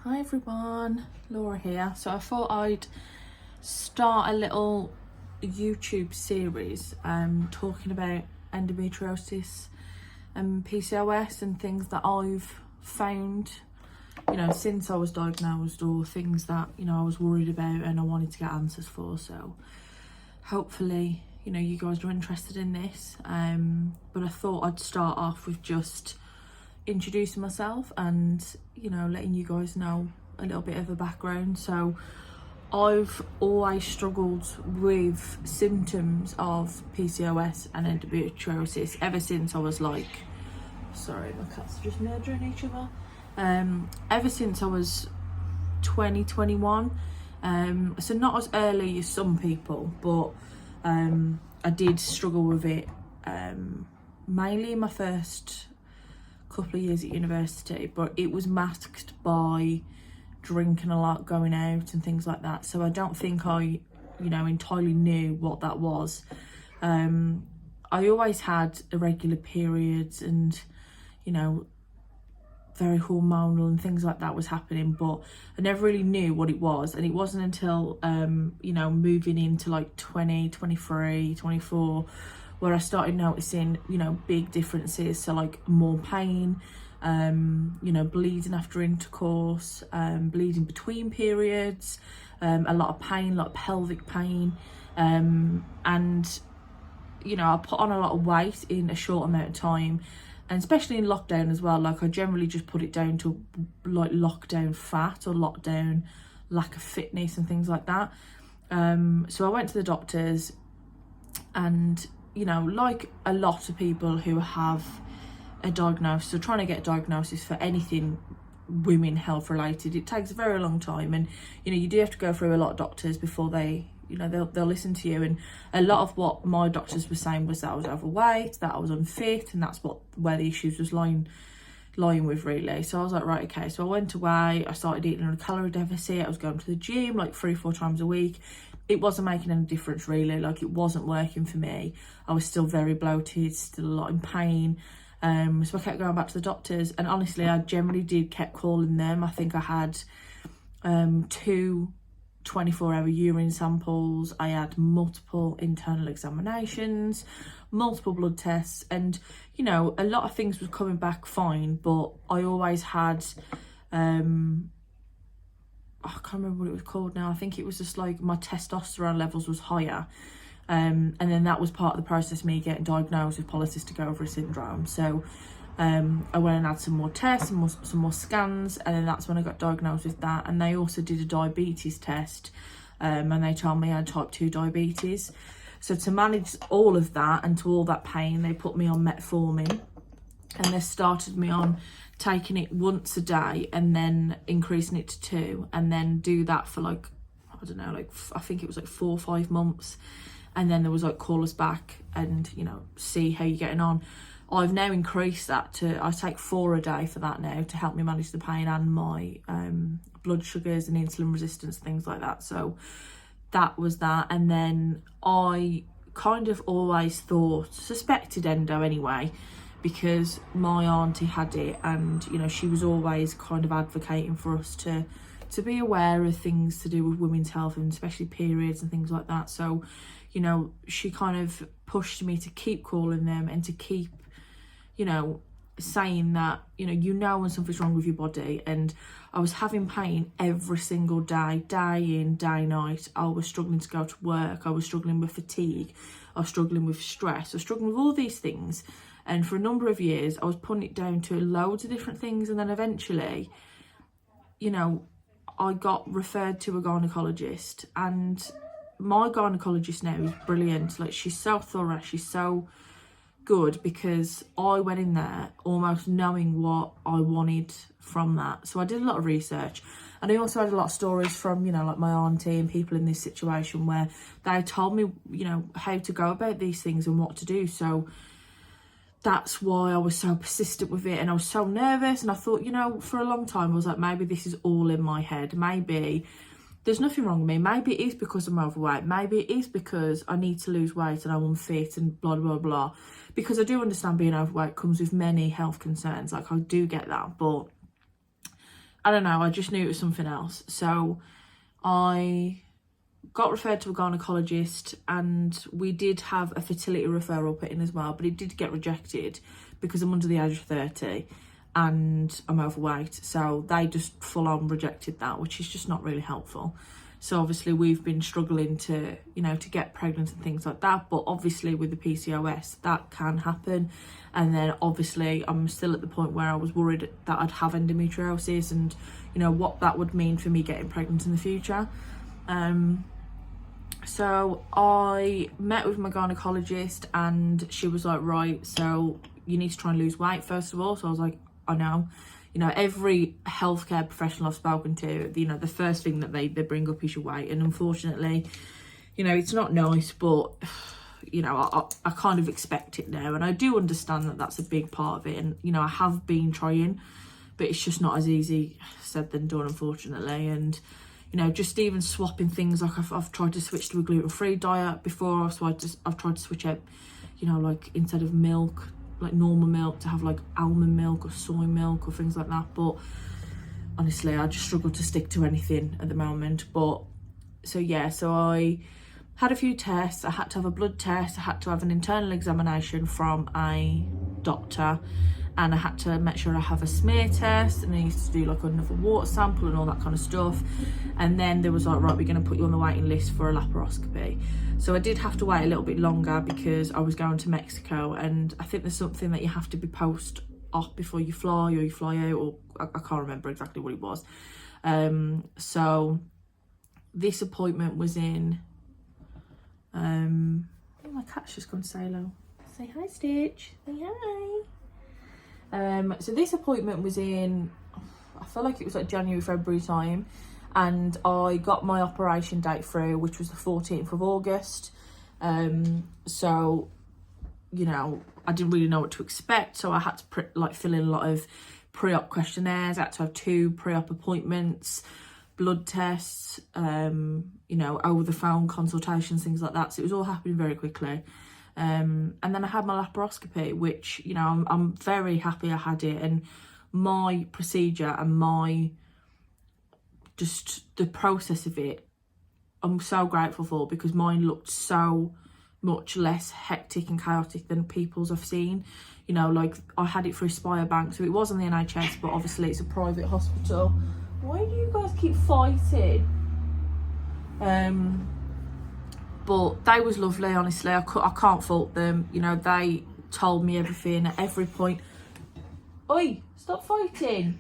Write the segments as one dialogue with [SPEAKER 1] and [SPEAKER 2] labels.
[SPEAKER 1] Hi everyone, Laura here. So I thought I'd start a little YouTube series talking about endometriosis and PCOS and things that I've found, since I was diagnosed, or things that, I was worried about and I wanted to get answers for. So hopefully, you guys are interested in this. But I thought I'd start off with just introducing myself and letting you guys know a little bit of a background. So I've always struggled with symptoms of PCOS and endometriosis ever since I was sorry, my cats are just murdering each other. Ever since I was 21. So not as early as some people, but I did struggle with it mainly in my first couple of years at university, but it was masked by drinking a lot, going out and things like that. So I don't think I entirely knew what that was. I always had irregular periods and very hormonal and things like that was happening, but I never really knew what it was. And it wasn't until moving into 20, 23, 24 where I started noticing big differences. So more pain, bleeding after intercourse, bleeding between periods, a lot of pain, like pelvic pain, and I put on a lot of weight in a short amount of time. And especially in lockdown as well, I generally just put it down to lockdown fat or lockdown lack of fitness and things like that. So I went to the doctors, and like a lot of people who have a diagnosis or trying to get a diagnosis for anything women health related, it takes a very long time, and you do have to go through a lot of doctors before they they'll listen to you. And a lot of what my doctors were saying was that I was overweight, that I was unfit, and that's where the issues was lying with, really. So I was like, right, okay. So I went away, I started eating on a calorie deficit, I was going to the gym 3-4 times a week. It wasn't making any difference, really. It wasn't working for me. I was still very bloated, still a lot in pain. So I kept going back to the doctors, and honestly I generally kept calling them. I think I had 2 24-hour urine samples, I had multiple internal examinations, multiple blood tests, and a lot of things was coming back fine, but I always had I can't remember what it was called now. I think it was just my testosterone levels was higher, and then that was part of the process of me getting diagnosed with polycystic ovary syndrome. So I went and had some more tests and some more scans, and then that's when I got diagnosed with that. And they also did a diabetes test, and they told me I had type 2 diabetes. So to manage all of that and to all that pain, they put me on metformin, and they started me on taking it once a day and then increasing it to 2, and then do that for I don't know, I think it was 4 or 5 months. And then there was call us back and see how you're getting on. I've now increased that to, I take 4 a day for that now, to help me manage the pain and my blood sugars and insulin resistance, things like that. So that was that. And then I kind of always suspected endo anyway, because my auntie had it, and she was always kind of advocating for us to be aware of things to do with women's health, and especially periods and things like that. So she kind of pushed me to keep calling them and to keep saying that when something's wrong with your body. And I was having pain every single day, day in, day night. I was struggling to go to work, I was struggling with fatigue, I was struggling with stress, I was struggling with all these things. And for a number of years I was putting it down to loads of different things, and then eventually I got referred to a gynecologist, and my gynecologist now is brilliant. She's so thorough, she's so good, because I went in there almost knowing what I wanted from that. So I did a lot of research, and I also had a lot of stories from my auntie and people in this situation where they told me how to go about these things and what to do. So that's why I was so persistent with it, and I was so nervous. And I thought, for a long time I was like, maybe this is all in my head, maybe there's nothing wrong with me, maybe it is because I'm overweight, maybe it is because I need to lose weight and I'm unfit and blah blah blah. Because I do understand being overweight comes with many health concerns, I do get that, but I don't know, I just knew it was something else. So I got referred to a gynecologist, and we did have a fertility referral put in as well, but it did get rejected because I'm under the age of 30 and I'm overweight. So they just full on rejected that, which is just not really helpful. So obviously we've been struggling to, you know, to get pregnant and things like that. But obviously with the PCOS, that can happen. And then obviously I'm still at the point where I was worried that I'd have endometriosis and, you know, what that would mean for me getting pregnant in the future. So I met with my gynecologist, and she was like, right, so you need to try and lose weight first of all. So I was like, I know. You know, every healthcare professional I've spoken to, you know, the first thing that they bring up is your weight. And unfortunately, you know, it's not nice, but, you know, I kind of expect it now. And I do understand that that's a big part of it. And, you know, I have been trying, but it's just not as easy said than done, unfortunately. And, you know, just even swapping things, like I've tried to switch to a gluten-free diet before, so I've tried to switch out, you know, like instead of milk, like normal milk, to have like almond milk or soy milk or things like that. But honestly, I just struggle to stick to anything at the moment. But so yeah, so I had a few tests. I had to have a blood test, I had to have an internal examination from a doctor, and I had to make sure I have a smear test, and I used to do like another water sample and all that kind of stuff. And then there was like, right, we're going to put you on the waiting list for a laparoscopy. So I did have to wait a little bit longer because I was going to Mexico, and I think there's something that you have to be post-op before you fly, or you fly out, or I can't remember exactly what it was. So this appointment was in, oh, my cat's just gone to say hello. Say hi, Stitch. Say hi. So this appointment was in, I feel like it was like January, February time, and I got my operation date through, which was the 14th of August. So, you know, I didn't really know what to expect, so I had to fill in a lot of pre-op questionnaires. I had to have 2 pre-op appointments, blood tests, you know, over the phone consultations, things like that. So it was all happening very quickly. And then I had my laparoscopy, which, you know, I'm very happy I had it. And my procedure and just the process of it, I'm so grateful for, because mine looked so much less hectic and chaotic than people's I've seen. You know, like I had it through Spire Bank, so it was on the NHS, but obviously it's a private hospital. Why do you guys keep fighting? But they was lovely, honestly. I can't fault them. You know, they told me everything at every point. Oi, stop fighting.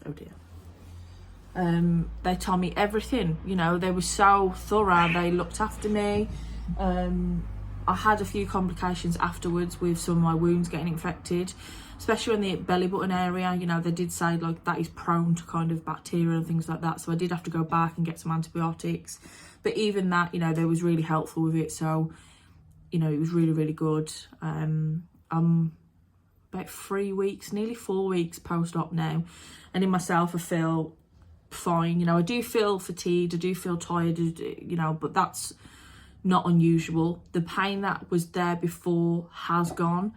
[SPEAKER 1] Oh dear. They told me everything, you know, they were so thorough, they looked after me. I had a few complications afterwards with some of my wounds getting infected, especially in the belly button area. You know, they did say like that is prone to kind of bacteria and things like that, so I did have to go back and get some antibiotics. But even that, you know, they was really helpful with it, so, you know, it was really, really good. I'm about 3 weeks, nearly 4 weeks post-op now, and in myself I feel fine. You know, I do feel fatigued, I do feel tired, you know, but that's not unusual. The pain that was there before has gone,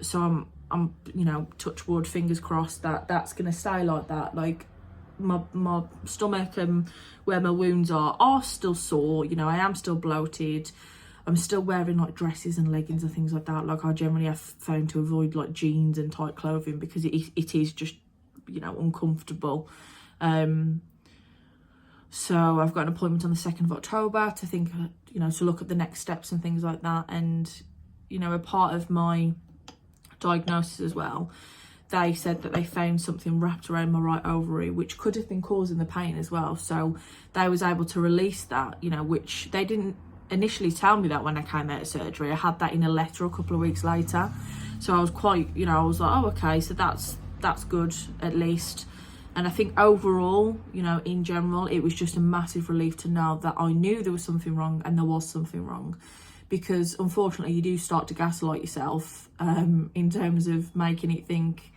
[SPEAKER 1] so I'm you know, touch wood, fingers crossed that that's gonna stay like that. Like my stomach and where my wounds are still sore. You know, I am still bloated. I'm still wearing like dresses and leggings and things like that. Like I generally have found to avoid like jeans and tight clothing because it is just, you know, uncomfortable. So I've got an appointment on the 2nd of October to think, you know, to look at the next steps and things like that. And, you know, a part of my diagnosis as well, they said that they found something wrapped around my right ovary, which could have been causing the pain as well. So they was able to release that, you know, which they didn't initially tell me that when I came out of surgery. I had that in a letter a couple of weeks later. So I was quite, you know, I was like, oh, okay, so that's good at least. And I think overall, you know, in general, it was just a massive relief to know that I knew there was something wrong, and there was something wrong. Because unfortunately you do start to gaslight yourself in terms of making it think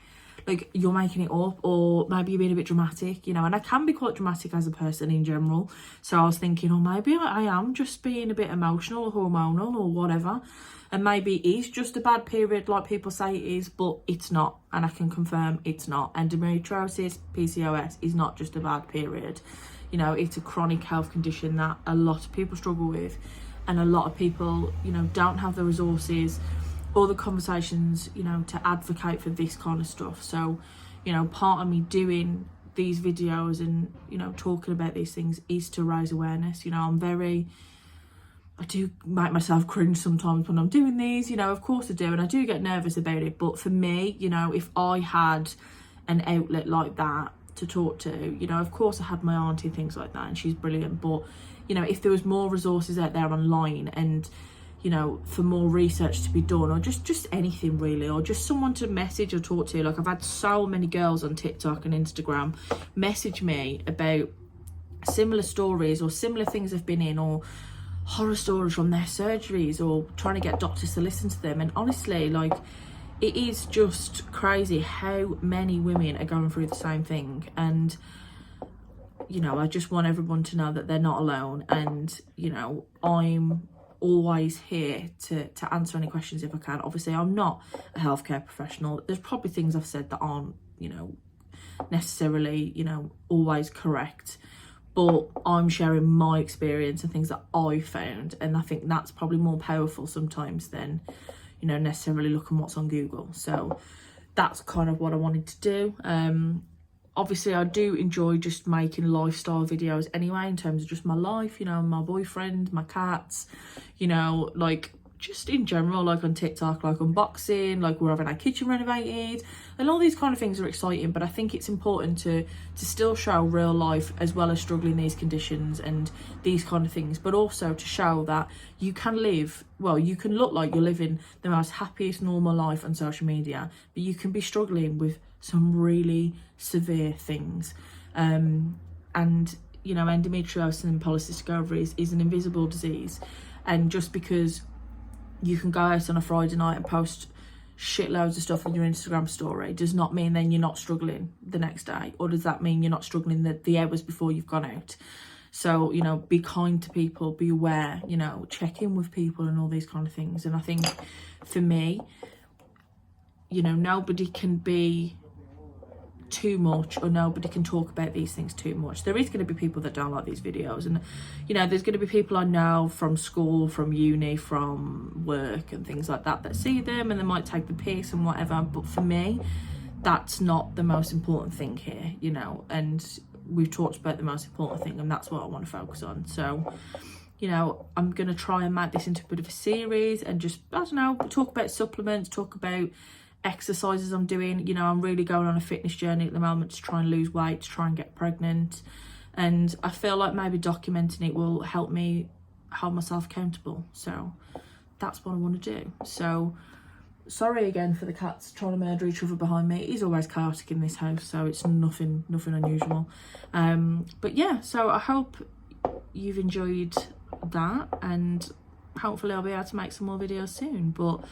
[SPEAKER 1] like you're making it up, or maybe you're being a bit dramatic, you know. And I can be quite dramatic as a person in general, so I was thinking, oh, maybe I am just being a bit emotional or hormonal or whatever, and maybe it is just a bad period like people say it is, but it's not. And I can confirm it's not. Endometriosis, PCOS is not just a bad period. You know, it's a chronic health condition that a lot of people struggle with, and a lot of people, you know, don't have the resources or the conversations, you know, to advocate for this kind of stuff. So, you know, part of me doing these videos and, you know, talking about these things is to raise awareness. You know, I do make myself cringe sometimes when I'm doing these, you know, of course I do, and I do get nervous about it. But for me, you know, if I had an outlet like that to talk to, you know, of course I had my auntie, things like that, and she's brilliant. But, you know, if there was more resources out there online, and, you know, for more research to be done, or just anything really, or just someone to message or talk to. Like, I've had so many girls on TikTok and Instagram message me about similar stories or similar things they've been in, or horror stories from their surgeries, or trying to get doctors to listen to them. And honestly, like, it is just crazy how many women are going through the same thing. And, you know, I just want everyone to know that they're not alone. And, you know, I'm always here to answer any questions if I can. Obviously, I'm not a healthcare professional. There's probably things I've said that aren't, you know, necessarily, you know, always correct. But I'm sharing my experience and things that I found. And I think that's probably more powerful sometimes than, you know, necessarily looking what's on Google. So that's kind of what I wanted to do. Obviously, I do enjoy just making lifestyle videos anyway, in terms of just my life, you know, my boyfriend, my cats, you know, like just in general, like on TikTok, like unboxing, like we're having our kitchen renovated, and all these kind of things are exciting. But I think it's important to still show real life as well as struggling these conditions and these kind of things, but also to show that you can live, well, you can look like you're living the most happiest normal life on social media, but you can be struggling with some really severe things. And, you know, endometriosis and polycystic ovaries is an invisible disease. And just because you can go out on a Friday night and post shitloads of stuff on your Instagram story does not mean then you're not struggling the next day, or does that mean you're not struggling the hours before you've gone out. So, you know, be kind to people, be aware, you know, check in with people and all these kind of things. And I think for me, you know, nobody can be too much, or nobody can talk about these things too much. There is going to be people that don't like these videos, and, you know, there's going to be people I know from school, from uni, from work and things like that see them and they might take the piss and whatever. But for me, that's not the most important thing here, you know. And we've talked about the most important thing, and that's what I want to focus on. So, you know, I'm going to try and make this into a bit of a series and just, I don't know, talk about supplements, talk about exercises I'm doing. You know, I'm really going on a fitness journey at the moment to try and lose weight, to try and get pregnant. And I feel like maybe documenting it will help me hold myself accountable. So that's what I want to do. So sorry again for the cats trying to murder each other behind me. It is always chaotic in this house, so it's nothing unusual. But yeah, so I hope you've enjoyed that, and hopefully I'll be able to make some more videos soon. But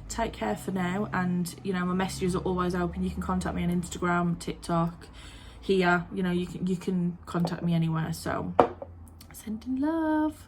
[SPEAKER 1] take care for now, and, you know, my messages are always open. You can contact me on Instagram, TikTok, here, you know, you can contact me anywhere. So sending love.